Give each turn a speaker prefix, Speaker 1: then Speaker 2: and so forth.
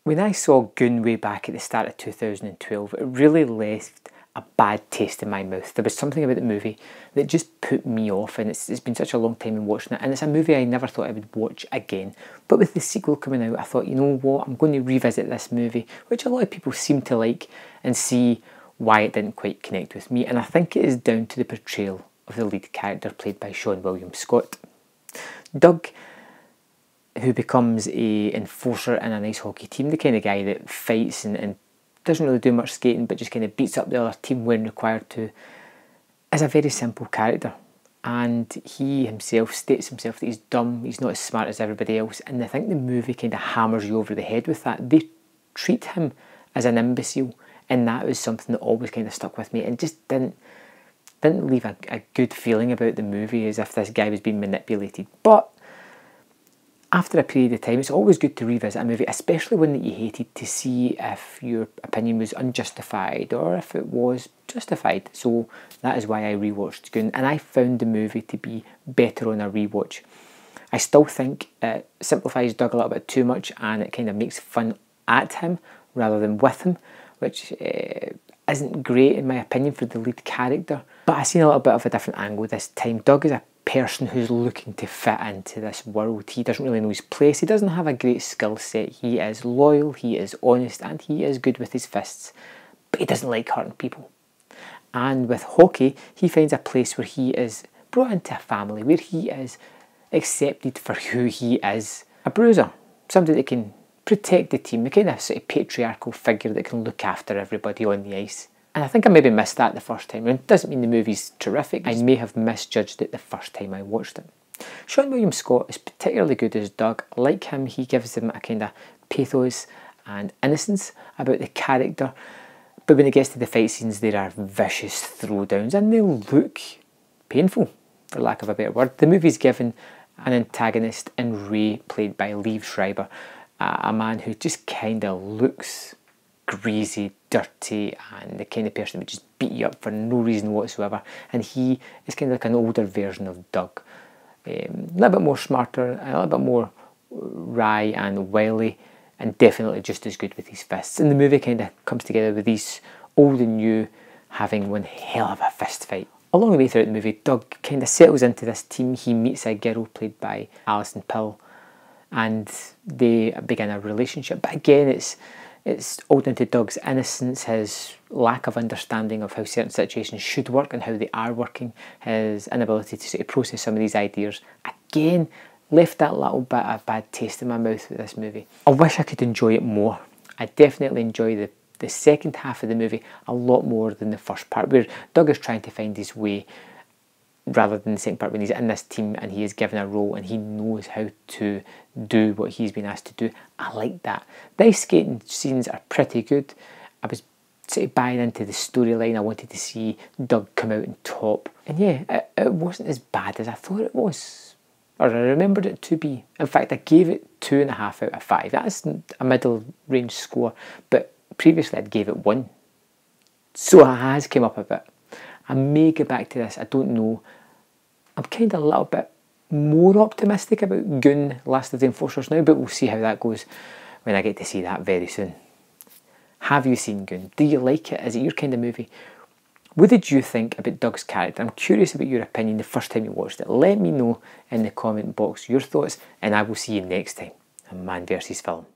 Speaker 1: When I saw Goon way back at the start of 2012, it really left a bad taste in my mouth. There was something about the movie that just put me off, and it's been such a long time in watching it, and it's a movie I never thought I would watch again. But with the sequel coming out, I thought, you know what, I'm going to revisit this movie, which a lot of people seem to like, and see why it didn't quite connect with me. And I think it is down to the portrayal of the lead character played by Sean William Scott. Doug, who becomes a enforcer in an ice hockey team, the kind of guy that fights and doesn't really do much skating but just kind of beats up the other team when required to, is a very simple character. And he himself states himself that he's dumb, he's not as smart as everybody else, and I think the movie kind of hammers you over the head with that. They treat him as an imbecile, and that was something that always kind of stuck with me and just didn't leave a good feeling about the movie, as if this guy was being manipulated. But after a period of time, it's always good to revisit a movie, especially one that you hated, to see if your opinion was unjustified or if it was justified. So that is why I rewatched Goon, and I found the movie to be better on a rewatch. I still think it simplifies Doug a little bit too much, and it kind of makes fun at him rather than with him, which isn't great in my opinion for the lead character. But I seen a little bit of a different angle this time. Doug is a person who's looking to fit into this world. He doesn't really know his place. He doesn't have a great skill set. He is loyal, he is honest, and he is good with his fists. But he doesn't like hurting people. And with hockey, he finds a place where he is brought into a family, where he is accepted for who he is. A bruiser, somebody that can protect the team, the kind of sort of patriarchal figure that can look after everybody on the ice. And I think I maybe missed that the first time. It doesn't mean the movie's terrific. I may have misjudged it the first time I watched it. Sean William Scott is particularly good as Doug. Like him, he gives him a kind of pathos and innocence about the character. But when it gets to the fight scenes, there are vicious throwdowns, and they look painful, for lack of a better word. The movie's given an antagonist in Ray, played by Liev Schreiber, a man who just kind of looks greasy, dirty, and the kind of person that would just beat you up for no reason whatsoever. And he is kind of like an older version of Doug. A little bit more smarter, a little bit more wry and wily, and definitely just as good with his fists. And the movie kind of comes together with these old and new having one hell of a fist fight. Along the way throughout the movie, Doug kind of settles into this team. He meets a girl played by Alison Pill, and they begin a relationship. But again, it's all down to Doug's innocence, his lack of understanding of how certain situations should work and how they are working, his inability to sort of process some of these ideas. Again, left that little bit of bad taste in my mouth with this movie. I wish I could enjoy it more. I definitely enjoy the second half of the movie a lot more than the first part, where Doug is trying to find his way, rather than the second part when he's in this team and he is given a role and he knows how to do what he's been asked to do. I like that. The ice skating scenes are pretty good. I was sort of buying into the storyline. I wanted to see Doug come out on top. And yeah, it wasn't as bad as I thought it was, or I remembered it to be. In fact, I gave it 2.5 out of 5. That's a middle range score, but previously I'd gave it 1. So it has come up a bit. I may get back to this, I don't know. I'm kind of a little bit more optimistic about Goon, Last of the Enforcers now, but we'll see how that goes when I get to see that very soon. Have you seen Goon? Do you like it? Is it your kind of movie? What did you think about Doug's character? I'm curious about your opinion the first time you watched it. Let me know in the comment box your thoughts, and I will see you next time on Man vs Film.